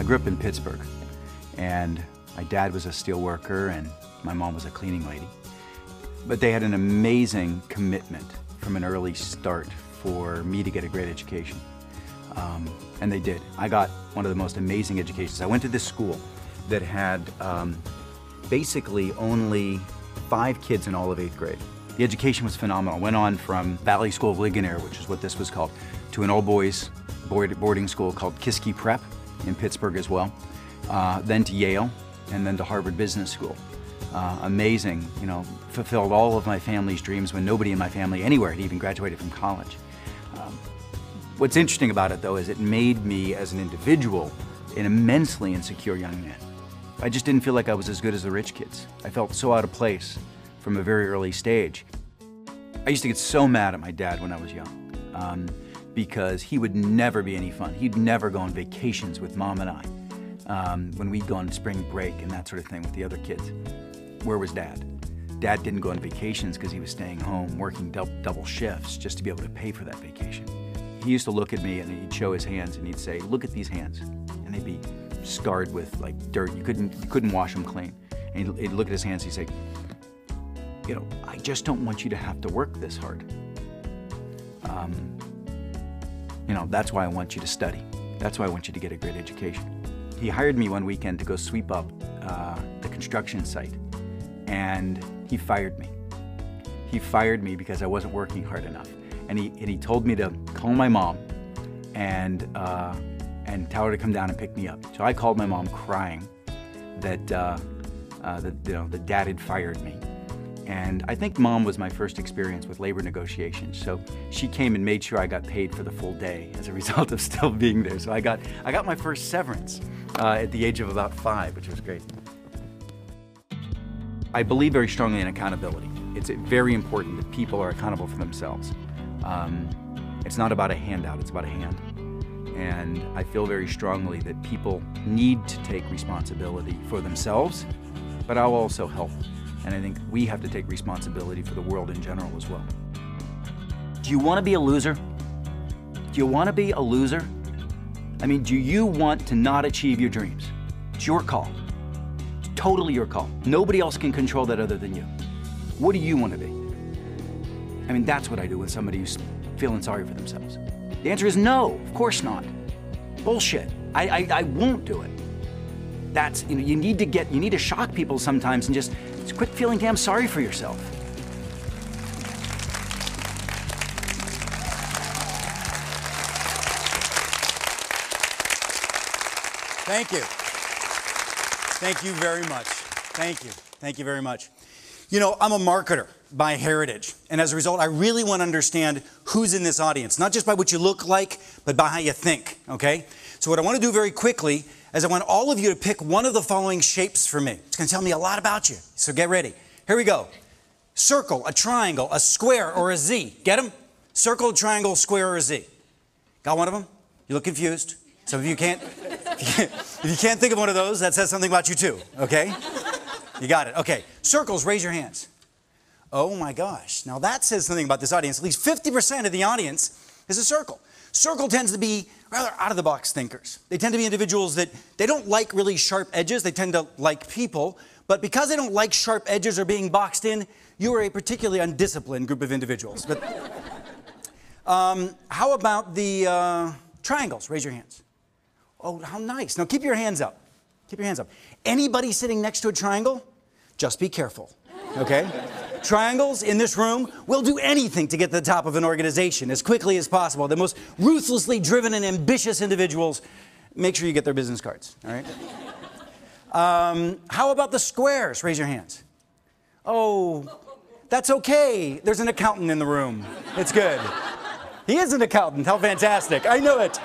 grew up in Pittsburgh, and my dad was a steel worker and my mom was a cleaning lady. But they had an amazing commitment from an early start for me to get a great education. And they did. I got one of the most amazing educations. I went to this school that had basically only 5 kids in all of 8th grade. The education was phenomenal. Went on from Valley School of Ligonier, which is what this was called, to an all-boys boarding school called Kiski Prep in Pittsburgh as well. Then to Yale, and then to Harvard Business School. Amazing, you know, fulfilled all of my family's dreams when nobody in my family anywhere had even graduated from college. What's interesting about it, though, is it made me, as an individual, an immensely insecure young man. I just didn't feel like I was as good as the rich kids. I felt so out of place from a very early stage. I used to get so mad at my dad when I was young because he would never be any fun. He'd never go on vacations with Mom and I when we'd go on spring break and that sort of thing with the other kids. Where was Dad? Dad didn't go on vacations because he was staying home working double shifts just to be able to pay for that vacation. He used to look at me and he'd show his hands and he'd say, "Look at these hands." And they'd be scarred with like dirt. You couldn't wash them clean. And he'd look at his hands and he'd say, "You know, I just don't want you to have to work this hard. You know, that's why I want you to study. That's why I want you to get a great education." He hired me one weekend to go sweep up the construction site, and he fired me. He fired me because I wasn't working hard enough. And he told me to call my mom and tell her to come down and pick me up. So I called my mom crying that Dad had fired me. And I think Mom was my first experience with labor negotiations. So she came and made sure I got paid for the full day as a result of still being there. So I got my first severance at the age of about 5, which was great. I believe very strongly in accountability. It's very important that people are accountable for themselves. It's not about a handout, it's about a hand. And I feel very strongly that people need to take responsibility for themselves, but I'll also help. And I think we have to take responsibility for the world in general as well. Do you want to be a loser? Do you want to be a loser? I mean, do you want to not achieve your dreams? It's your call. It's totally your call. Nobody else can control that other than you. What do you want to be? I mean, that's what I do with somebody who's feeling sorry for themselves. The answer is no, of course not. Bullshit. I won't do it. That's, you know, you need to shock people sometimes and just quit feeling damn sorry for yourself. Thank you. Thank you very much. Thank you. Thank you very much. You know, I'm a marketer by heritage, and as a result, I really want to understand who's in this audience, not just by what you look like, but by how you think, okay? So what I want to do very quickly is I want all of you to pick one of the following shapes for me. It's going to tell me a lot about you, so get ready. Here we go. Circle, a triangle, a square, or a Z. Get them? Circle, triangle, square, or a Z. Got one of them? You look confused. Some of you can't. If you can't think of one of those, that says something about you too, okay? You got it. Okay. Circles, raise your hands. Oh my gosh. Now that says something about this audience. At least 50% of the audience is a circle. Circle tends to be rather out-of-the-box thinkers. They tend to be individuals that they don't like really sharp edges. They tend to like people. But because they don't like sharp edges or being boxed in, you are a particularly undisciplined group of individuals. But how about the triangles? Raise your hands. Oh, how nice. Now keep your hands up. Keep your hands up. Anybody sitting next to a triangle, just be careful, okay? Triangles in this room will do anything to get to the top of an organization as quickly as possible. The most ruthlessly driven and ambitious individuals, make sure you get their business cards, all right? How about the squares? Raise your hands. Oh, that's okay. There's an accountant in the room. It's good. He is an accountant. How fantastic. I knew it.